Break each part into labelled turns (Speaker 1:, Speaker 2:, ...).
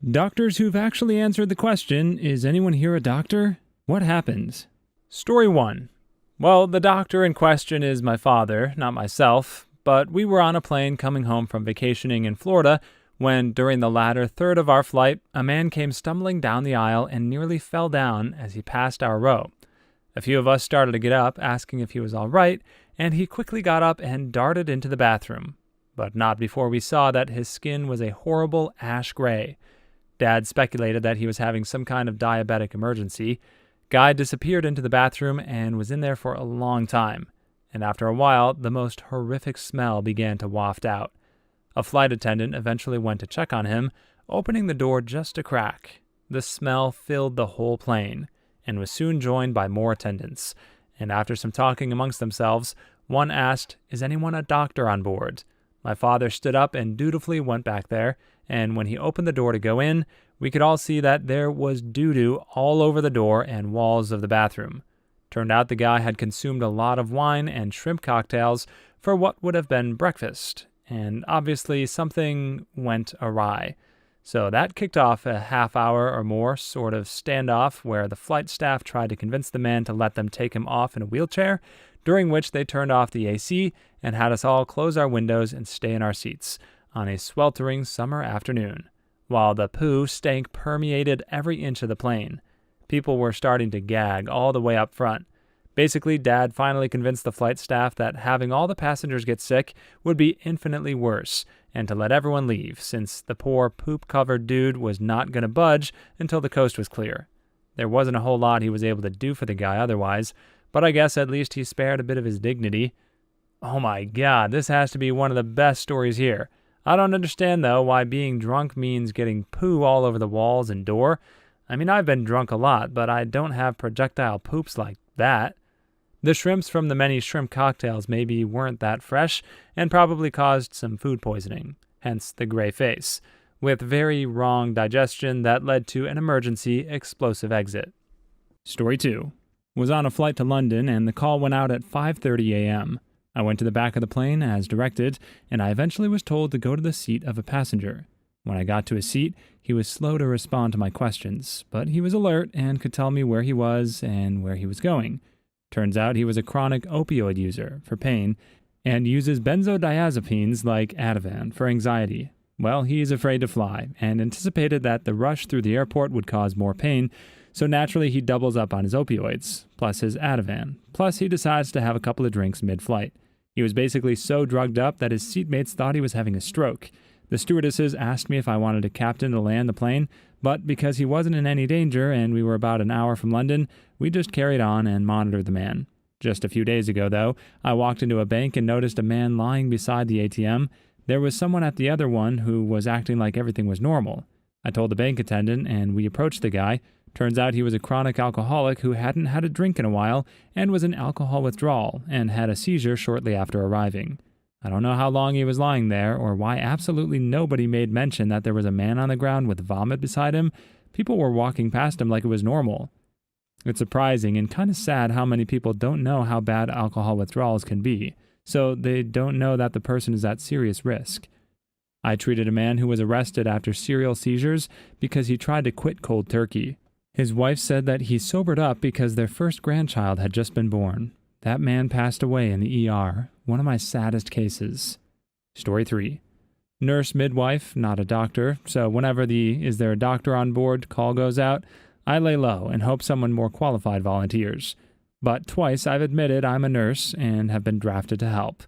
Speaker 1: Doctors who've actually answered the question, is anyone here a doctor? What happens? Story 1. Well, the doctor in question is my father, not myself, but we were on a plane coming home from vacationing in Florida when, during the latter third of our flight, a man came stumbling down the aisle and nearly fell down as he passed our row. A few of us started to get up, asking if he was all right, and he quickly got up and darted into the bathroom, but not before we saw that his skin was a horrible ash gray. Dad speculated that he was having some kind of diabetic emergency. Guy disappeared into the bathroom and was in there for a long time, and after a while, the most horrific smell began to waft out. A flight attendant eventually went to check on him, opening the door just a crack. The smell filled the whole plane, and was soon joined by more attendants, and after some talking amongst themselves, one asked, "Is anyone a doctor on board?" My father stood up and dutifully went back there, and when he opened the door to go in, we could all see that there was doo-doo all over the door and walls of the bathroom. Turned out the guy had consumed a lot of wine and shrimp cocktails for what would have been breakfast, and obviously something went awry. So that kicked off a half hour or more sort of standoff where the flight staff tried to convince the man to let them take him off in a wheelchair, during which they turned off the AC and had us all close our windows and stay in our seats on a sweltering summer afternoon, while the poo stank permeated every inch of the plane. People were starting to gag all the way up front. Basically, Dad finally convinced the flight staff that having all the passengers get sick would be infinitely worse, and to let everyone leave, since the poor poop-covered dude was not going to budge until the coast was clear. There wasn't a whole lot he was able to do for the guy otherwise, but I guess at least he spared a bit of his dignity. Oh my god, this has to be one of the best stories here. I don't understand, though, why being drunk means getting poo all over the walls and door. I mean, I've been drunk a lot, but I don't have projectile poops like that. The shrimps from the many shrimp cocktails maybe weren't that fresh and probably caused some food poisoning, hence the gray face, with very wrong digestion that led to an emergency explosive exit. Story 2. Was on a flight to London and the call went out at 5:30 a.m. I went to the back of the plane as directed, and I eventually was told to go to the seat of a passenger. When I got to his seat, he was slow to respond to my questions, but he was alert and could tell me where he was and where he was going. Turns out he was a chronic opioid user for pain and uses benzodiazepines like Ativan for anxiety. Well, he's afraid to fly and anticipated that the rush through the airport would cause more pain, so naturally he doubles up on his opioids, plus his Ativan, plus he decides to have a couple of drinks mid-flight. He was basically so drugged up that his seatmates thought he was having a stroke. The stewardesses asked me if I wanted a captain to land the plane, but because he wasn't in any danger and we were about an hour from London, we just carried on and monitored the man. Just a few days ago, though, I walked into a bank and noticed a man lying beside the ATM. There was someone at the other one who was acting like everything was normal. I told the bank attendant, and we approached the guy. Turns out he was a chronic alcoholic who hadn't had a drink in a while and was in alcohol withdrawal and had a seizure shortly after arriving. I don't know how long he was lying there or why absolutely nobody made mention that there was a man on the ground with vomit beside him. People were walking past him like it was normal. It's surprising and kind of sad how many people don't know how bad alcohol withdrawals can be, so they don't know that the person is at serious risk. I treated a man who was arrested after serial seizures because he tried to quit cold turkey. His wife said that he sobered up because their first grandchild had just been born. That man passed away in the ER, one of my saddest cases. Story 3. Nurse midwife, not a doctor, so whenever the "is there a doctor on board" call goes out, I lay low and hope someone more qualified volunteers. But twice I've admitted I'm a nurse and have been drafted to help.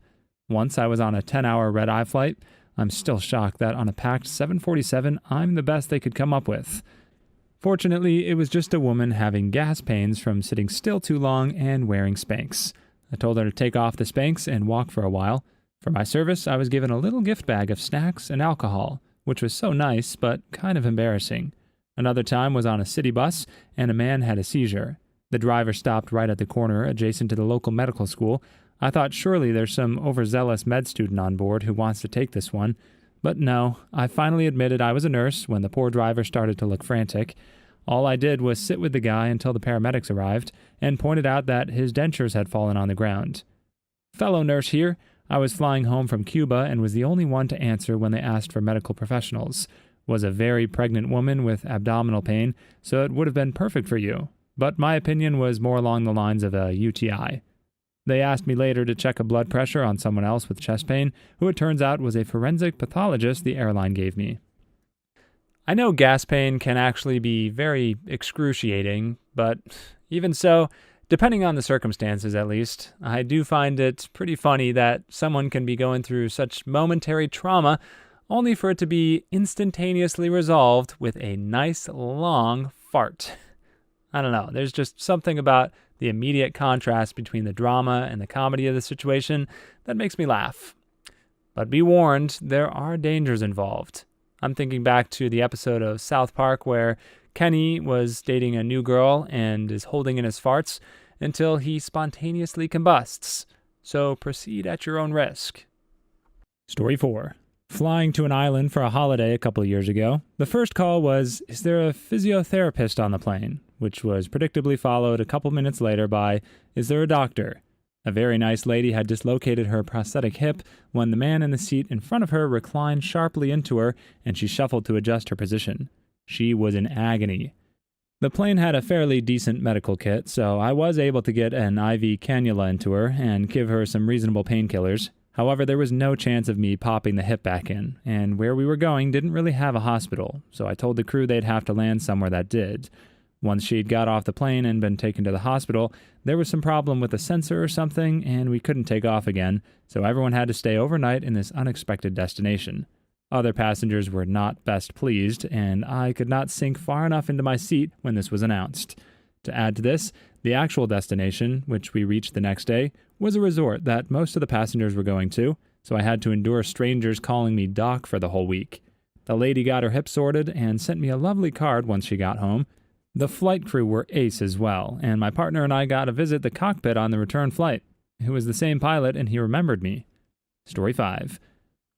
Speaker 1: Once I was on a 10-hour red-eye flight. I'm still shocked that on a packed 747 I'm the best they could come up with. Fortunately, it was just a woman having gas pains from sitting still too long and wearing Spanx. I told her to take off the Spanx and walk for a while. For my service, I was given a little gift bag of snacks and alcohol, which was so nice but kind of embarrassing. Another time was on a city bus, and a man had a seizure. The driver stopped right at the corner adjacent to the local medical school. I thought surely there's some overzealous med student on board who wants to take this one. But no, I finally admitted I was a nurse when the poor driver started to look frantic. All I did was sit with the guy until the paramedics arrived and pointed out that his dentures had fallen on the ground. Fellow nurse here, I was flying home from Cuba and was the only one to answer when they asked for medical professionals. Was a very pregnant woman with abdominal pain, so it would have been perfect for you. But my opinion was more along the lines of a UTI. They asked me later to check a blood pressure on someone else with chest pain, who it turns out was a forensic pathologist the airline gave me. I know gas pain can actually be very excruciating, but even so, depending on the circumstances at least, I do find it pretty funny that someone can be going through such momentary trauma only for it to be instantaneously resolved with a nice long fart. I don't know, there's just something about the immediate contrast between the drama and the comedy of the situation that makes me laugh. But be warned, there are dangers involved. I'm thinking back to the episode of South Park where Kenny was dating a new girl and is holding in his farts until he spontaneously combusts. So proceed at your own risk. Story 4. Flying to an island for a holiday a couple of years ago, the first call was, "Is there a physiotherapist on the plane?" which was predictably followed a couple minutes later by, "Is there a doctor?" A very nice lady had dislocated her prosthetic hip when the man in the seat in front of her reclined sharply into her and she shuffled to adjust her position. She was in agony. The plane had a fairly decent medical kit, so I was able to get an IV cannula into her and give her some reasonable painkillers. However, there was no chance of me popping the hip back in, and where we were going didn't really have a hospital, so I told the crew they'd have to land somewhere that did. Once she'd got off the plane and been taken to the hospital, there was some problem with the sensor or something, and we couldn't take off again, so everyone had to stay overnight in this unexpected destination. Other passengers were not best pleased, and I could not sink far enough into my seat when this was announced. To add to this, the actual destination, which we reached the next day, was a resort that most of the passengers were going to, so I had to endure strangers calling me Doc for the whole week. The lady got her hip sorted and sent me a lovely card once she got home. The flight crew were ace as well, and my partner and I got to visit the cockpit on the return flight. It was the same pilot, and he remembered me. Story 5.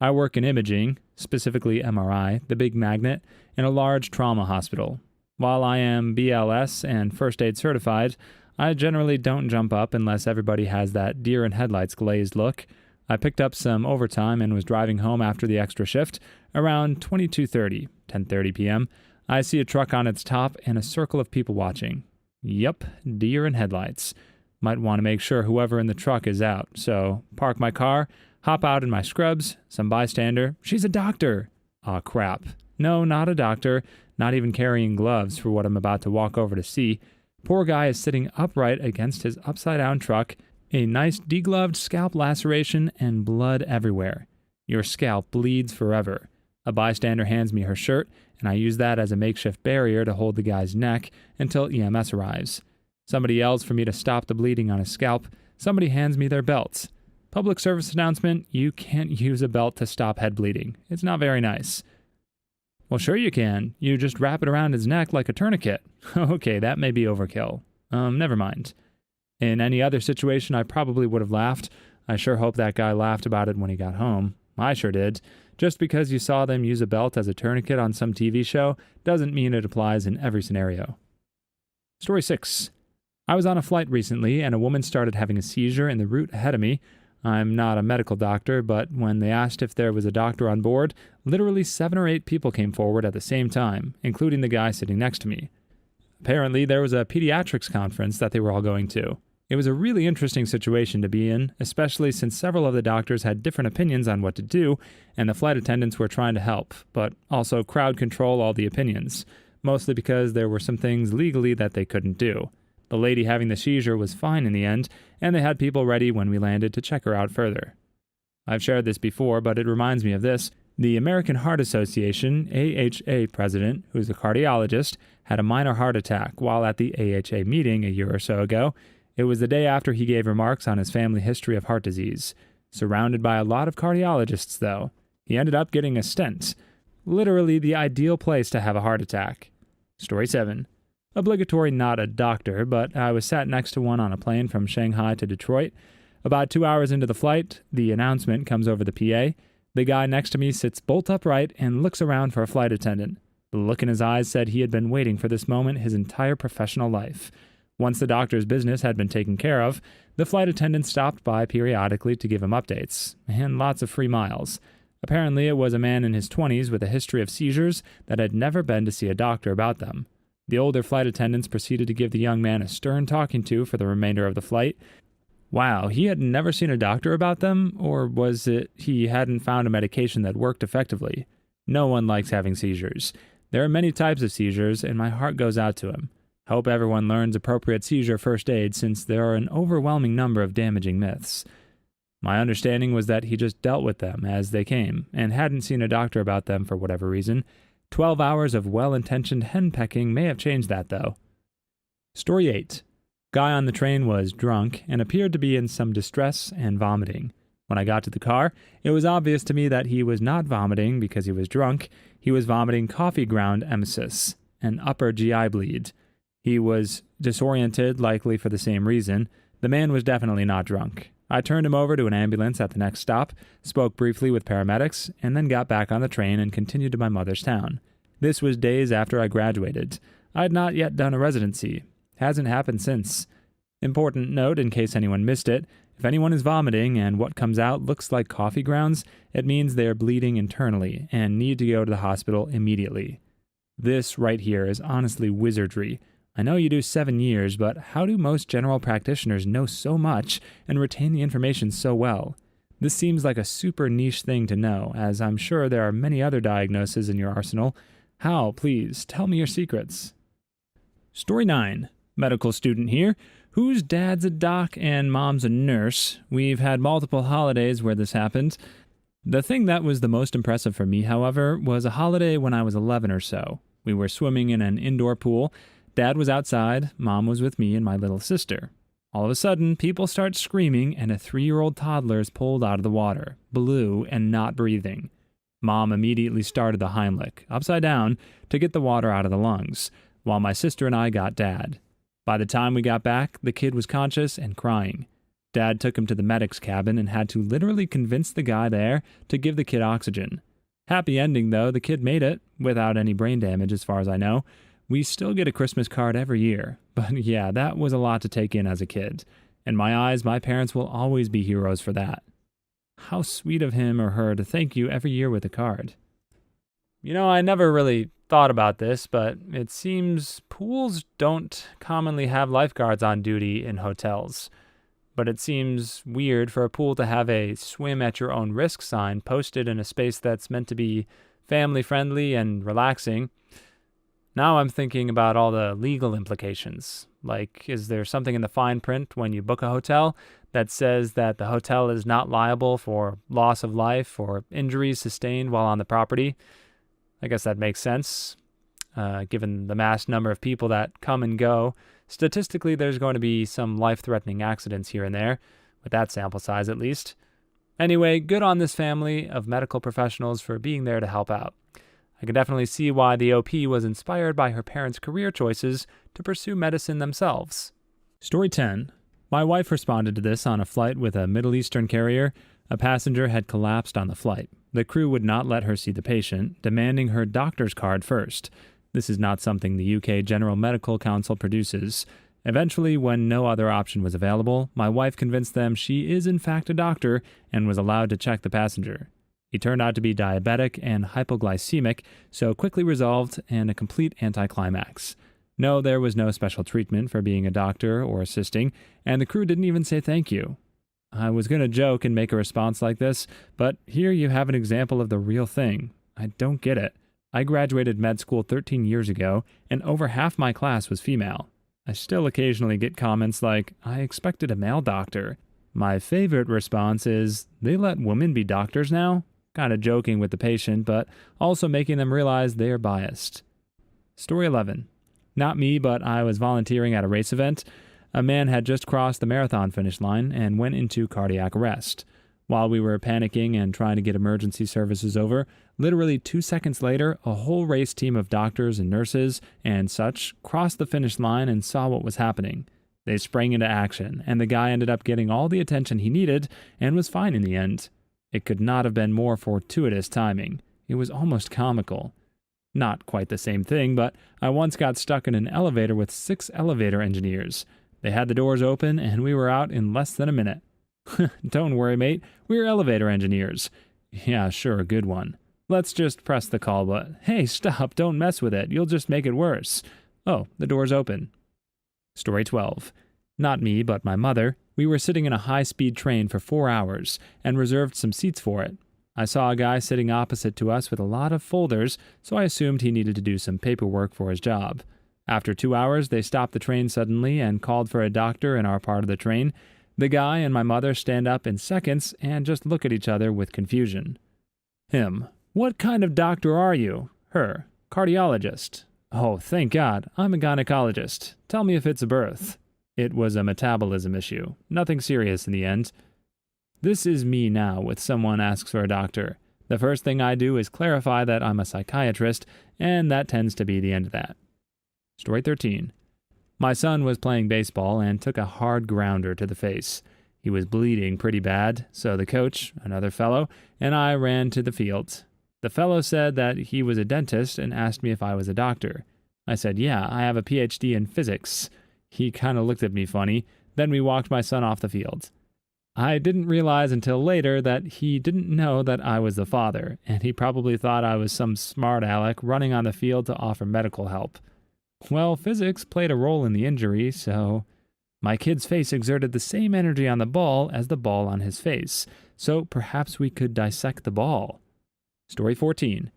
Speaker 1: I work in imaging, specifically MRI, the big magnet, in a large trauma hospital. While I am BLS and first aid certified, I generally don't jump up unless everybody has that deer in headlights glazed look. I picked up some overtime and was driving home after the extra shift. Around 10:30 p.m., I see a truck on its top and a circle of people watching. Yup, deer in headlights. Might want to make sure whoever in the truck is out, so park my car, hop out in my scrubs, some bystander, "She's a doctor!" Aw, crap. No, not a doctor, not even carrying gloves for what I'm about to walk over to see. Poor guy is sitting upright against his upside-down truck, a nice degloved scalp laceration and blood everywhere. Your scalp bleeds forever. A bystander hands me her shirt, and I use that as a makeshift barrier to hold the guy's neck until EMS arrives. Somebody yells for me to stop the bleeding on his scalp. Somebody hands me their belts. Public service announcement, you can't use a belt to stop head bleeding. It's not very nice. Well, sure you can. You just wrap it around his neck like a tourniquet. Okay, that may be overkill. Never mind. In any other situation, I probably would have laughed. I sure hope that guy laughed about it when he got home. I sure did. Just because you saw them use a belt as a tourniquet on some TV show doesn't mean it applies in every scenario. Story 6. I was on a flight recently, and a woman started having a seizure in the route ahead of me. I'm not a medical doctor, but when they asked if there was a doctor on board, literally 7 or 8 people came forward at the same time, including the guy sitting next to me. Apparently, there was a pediatrics conference that they were all going to. It was a really interesting situation to be in, especially since several of the doctors had different opinions on what to do, and the flight attendants were trying to help, but also crowd control all the opinions, mostly because there were some things legally that they couldn't do. The lady having the seizure was fine in the end, and they had people ready when we landed to check her out further. I've shared this before, but it reminds me of this. The American Heart Association, AHA president, who's a cardiologist, had a minor heart attack while at the AHA meeting a year or so ago. It was the day after he gave remarks on his family history of heart disease. Surrounded by a lot of cardiologists, though, he ended up getting a stent. Literally the ideal place to have a heart attack. Story 7. Obligatory not a doctor, but I was sat next to one on a plane from Shanghai to Detroit. About 2 hours into the flight, the announcement comes over the PA. The guy next to me sits bolt upright and looks around for a flight attendant. The look in his eyes said he had been waiting for this moment his entire professional life. Once the doctor's business had been taken care of, the flight attendant stopped by periodically to give him updates, and lots of free miles. Apparently, it was a man in his 20s with a history of seizures that had never been to see a doctor about them. The older flight attendants proceeded to give the young man a stern talking to for the remainder of the flight. Wow, he had never seen a doctor about them, or was it he hadn't found a medication that worked effectively? No one likes having seizures. There are many types of seizures, and my heart goes out to him. Hope everyone learns appropriate seizure first aid since there are an overwhelming number of damaging myths. My understanding was that he just dealt with them as they came, and hadn't seen a doctor about them for whatever reason. 12 hours of well-intentioned henpecking may have changed that, though. Story 8. Guy on the train was drunk and appeared to be in some distress and vomiting. When I got to the car, it was obvious to me that he was not vomiting because he was drunk. He was vomiting coffee ground emesis, an upper GI bleed. He was disoriented, likely for the same reason. The man was definitely not drunk. I turned him over to an ambulance at the next stop, spoke briefly with paramedics, and then got back on the train and continued to my mother's town. This was days after I graduated. I had not yet done a residency. Hasn't happened since. Important note in case anyone missed it, if anyone is vomiting and what comes out looks like coffee grounds, it means they are bleeding internally and need to go to the hospital immediately. This right here is honestly wizardry. I know you do 7 years, but how do most general practitioners know so much and retain the information so well? This seems like a super niche thing to know, as I'm sure there are many other diagnoses in your arsenal. How, please, tell me your secrets. Story 9. Medical student here, whose dad's a doc and mom's a nurse. We've had multiple holidays where this happened. The thing that was the most impressive for me, however, was a holiday when I was 11 or so. We were swimming in an indoor pool. Dad was outside, Mom was with me and my little sister. All of a sudden, people start screaming and a 3-year-old toddler is pulled out of the water, blue and not breathing. Mom immediately started the Heimlich, upside down, to get the water out of the lungs, while my sister and I got Dad. By the time we got back, the kid was conscious and crying. Dad took him to the medic's cabin and had to literally convince the guy there to give the kid oxygen. Happy ending, though, the kid made it, without any brain damage as far as I know. We still get a Christmas card every year, but yeah, that was a lot to take in as a kid. In my eyes, my parents will always be heroes for that. How sweet of him or her to thank you every year with a card. You know, I never really thought about this, but it seems pools don't commonly have lifeguards on duty in hotels. But it seems weird for a pool to have a swim at your own risk sign posted in a space that's meant to be family-friendly and relaxing. Now I'm thinking about all the legal implications. Like, is there something in the fine print when you book a hotel that says that the hotel is not liable for loss of life or injuries sustained while on the property? I guess that makes sense. Given the mass number of people that come and go, statistically there's going to be some life-threatening accidents here and there, with that sample size at least. Anyway, good on this family of medical professionals for being there to help out. I can definitely see why the OP was inspired by her parents' career choices to pursue medicine themselves. Story 10. My wife responded to this on a flight with a Middle Eastern carrier. A passenger had collapsed on the flight. The crew would not let her see the patient, demanding her doctor's card first. This is not something the UK General Medical Council produces. Eventually, when no other option was available, my wife convinced them she is in fact a doctor and was allowed to check the passenger. He turned out to be diabetic and hypoglycemic, so quickly resolved and a complete anticlimax. No, there was no special treatment for being a doctor or assisting, and the crew didn't even say thank you. I was going to joke and make a response like this, but here you have an example of the real thing. I don't get it. I graduated med school 13 years ago, and over half my class was female. I still occasionally get comments like, I expected a male doctor. My favorite response is, they let women be doctors now? Kind of joking with the patient, but also making them realize they are biased. Story 11. Not me, but I was volunteering at a race event. A man had just crossed the marathon finish line and went into cardiac arrest. While we were panicking and trying to get emergency services over, literally 2 seconds later, a whole race team of doctors and nurses and such crossed the finish line and saw what was happening. They sprang into action, and the guy ended up getting all the attention he needed and was fine in the end. It could not have been more fortuitous timing. It was almost comical. Not quite the same thing, but I once got stuck in an elevator with 6 elevator engineers. They had the doors open, and we were out in less than a minute. Don't worry, mate. We're elevator engineers. Yeah, sure, a good one. Let's just press the call button. Hey, stop, don't mess with it. You'll just make it worse. Oh, the door's open. Story 12. Not me, but my mother. We were sitting in a high-speed train for 4 hours and reserved some seats for it. I saw a guy sitting opposite to us with a lot of folders, so I assumed he needed to do some paperwork for his job. After 2 hours, they stopped the train suddenly and called for a doctor in our part of the train. The guy and my mother stand up in seconds and just look at each other with confusion. Him. What kind of doctor are you? Her. Cardiologist. Oh, thank God. I'm a gynecologist. Tell me if it's a birth. It was a metabolism issue. Nothing serious in the end. This is me now with someone asks for a doctor. The first thing I do is clarify that I'm a psychiatrist, and that tends to be the end of that. Story 13. My son was playing baseball and took a hard grounder to the face. He was bleeding pretty bad, so the coach, another fellow, and I ran to the field. The fellow said that he was a dentist and asked me if I was a doctor. I said, yeah, I have a PhD in physics. He kind of looked at me funny. Then we walked my son off the field. I didn't realize until later that he didn't know that I was the father, and he probably thought I was some smart aleck running on the field to offer medical help. Well, physics played a role in the injury, so my kid's face exerted the same energy on the ball as the ball on his face, so perhaps we could dissect the ball. Story 14.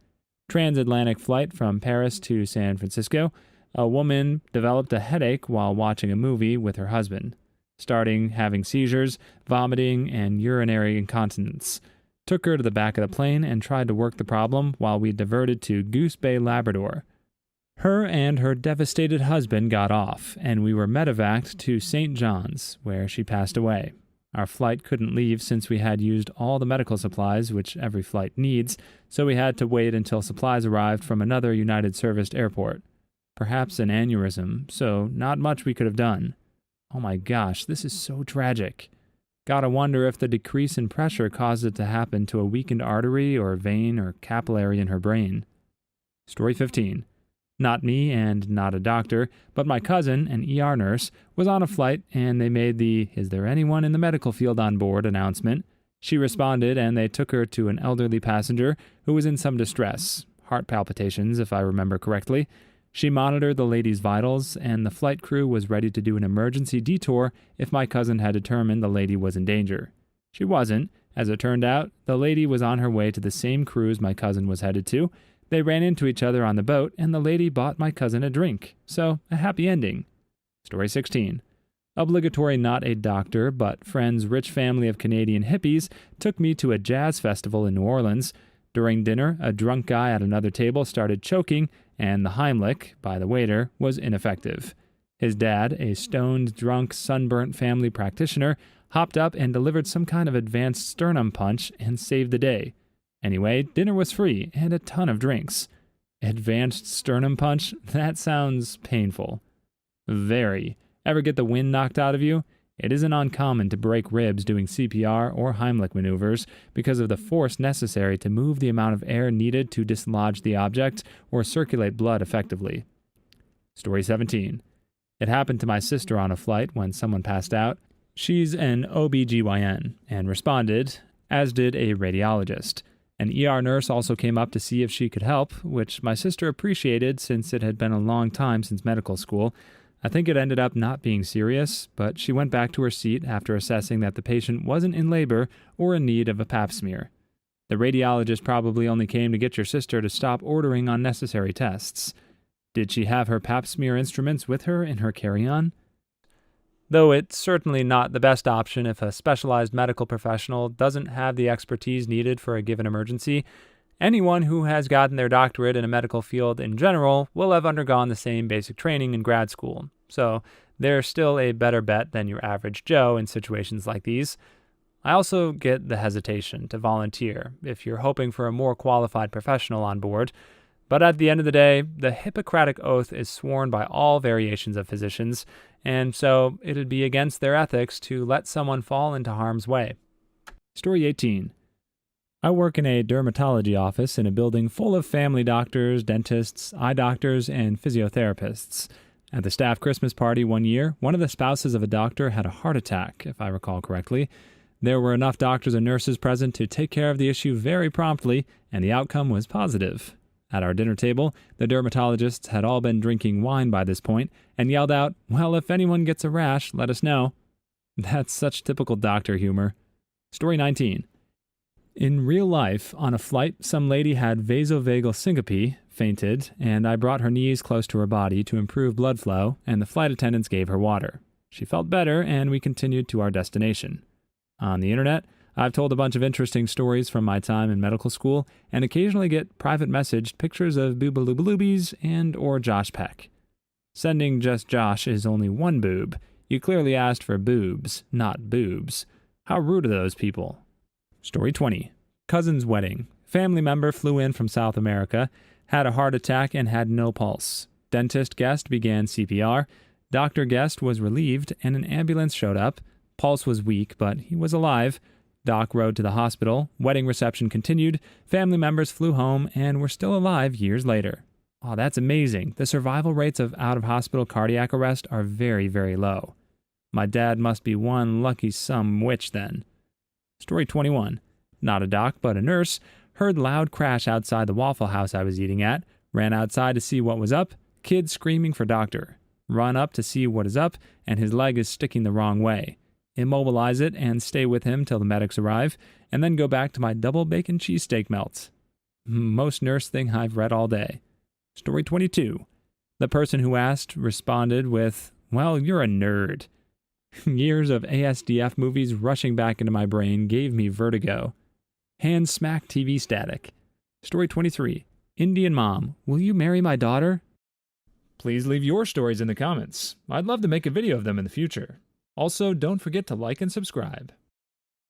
Speaker 1: Transatlantic flight from Paris to San Francisco. A woman developed a headache while watching a movie with her husband, starting having seizures, vomiting, and urinary incontinence. Took her to the back of the plane and tried to work the problem while we diverted to Goose Bay, Labrador. Her and her devastated husband got off, and we were medevaced to St. John's, where she passed away. Our flight couldn't leave since we had used all the medical supplies, which every flight needs, so we had to wait until supplies arrived from another United-serviced airport. Perhaps an aneurysm, so not much we could have done. Oh my gosh, this is so tragic. Gotta wonder if the decrease in pressure caused it to happen to a weakened artery or vein or capillary in her brain. Story 15. Not me and not a doctor, but my cousin, an ER nurse, was on a flight and they made the "Is there anyone in the medical field on board?" announcement. She responded and they took her to an elderly passenger who was in some distress, heart palpitations if I remember correctly. She monitored the lady's vitals and the flight crew was ready to do an emergency detour if my cousin had determined the lady was in danger. She wasn't. As it turned out, the lady was on her way to the same cruise my cousin was headed to. They ran into each other on the boat, and the lady bought my cousin a drink. So, a happy ending. Story 16. Obligatory not a doctor, but friend's rich family of Canadian hippies took me to a jazz festival in New Orleans. During dinner, a drunk guy at another table started choking, and the Heimlich, by the waiter, was ineffective. His dad, a stoned, drunk, sunburnt family practitioner, hopped up and delivered some kind of advanced sternum punch and saved the day. Anyway, dinner was free and a ton of drinks. Advanced sternum punch? That sounds painful. Very. Ever get the wind knocked out of you? It isn't uncommon to break ribs doing CPR or Heimlich maneuvers because of the force necessary to move the amount of air needed to dislodge the object or circulate blood effectively. Story 17. It happened to my sister on a flight when someone passed out. She's an OBGYN and responded, as did a radiologist. An ER nurse also came up to see if she could help, which my sister appreciated since it had been a long time since medical school. I think it ended up not being serious, but she went back to her seat after assessing that the patient wasn't in labor or in need of a pap smear. The radiologist probably only came to get your sister to stop ordering unnecessary tests. Did she have her pap smear instruments with her in her carry-on? Though it's certainly not the best option if a specialized medical professional doesn't have the expertise needed for a given emergency, anyone who has gotten their doctorate in a medical field in general will have undergone the same basic training in grad school, so they're still a better bet than your average Joe in situations like these. I also get the hesitation to volunteer if you're hoping for a more qualified professional on board, but at the end of the day, the Hippocratic Oath is sworn by all variations of physicians, and so it'd be against their ethics to let someone fall into harm's way. Story 18. I work in a dermatology office in a building full of family doctors, dentists, eye doctors, and physiotherapists. At the staff Christmas party one year, one of the spouses of a doctor had a heart attack, if I recall correctly. There were enough doctors and nurses present to take care of the issue very promptly, and the outcome was positive. At our dinner table, the dermatologists had all been drinking wine by this point and yelled out, "Well, if anyone gets a rash, let us know." That's such typical doctor humor. Story 19. In real life, on a flight, some lady had vasovagal syncope, fainted, and I brought her knees close to her body to improve blood flow, and the flight attendants gave her water. She felt better, and we continued to our destination. On the internet, I've told a bunch of interesting stories from my time in medical school, and occasionally get private messaged pictures of boobaloobaloobies and or Josh Peck. Sending just Josh is only one boob. You clearly asked for boobs, not boobs. How rude of those people. Story 20. Cousin's wedding. Family member flew in from South America, had a heart attack and had no pulse. Dentist guest began CPR. Doctor guest was relieved and an ambulance showed up. Pulse was weak, but he was alive. Doc rode to the hospital. Wedding reception continued. Family members flew home and were still alive years later. Oh, that's amazing. The survival rates of out-of-hospital cardiac arrest are very, very low. My dad must be one lucky some witch then. Story 21. Not a doc, but a nurse, heard loud crash outside the Waffle House I was eating at, ran outside to see what was up, kid screaming for doctor. Run up to see what is up, and his leg is sticking the wrong way. Immobilize it and stay with him till the medics arrive, and then go back to my double bacon cheesesteak melts. Most nurse thing I've read all day. Story 22. The person who asked responded with, "Well, you're a nerd." Years of ASDF movies rushing back into my brain gave me vertigo. Hand smack TV static. Story 23. Indian mom, will you marry my daughter? Please leave your stories in the comments. I'd love to make a video of them in the future. Also, don't forget to like and subscribe.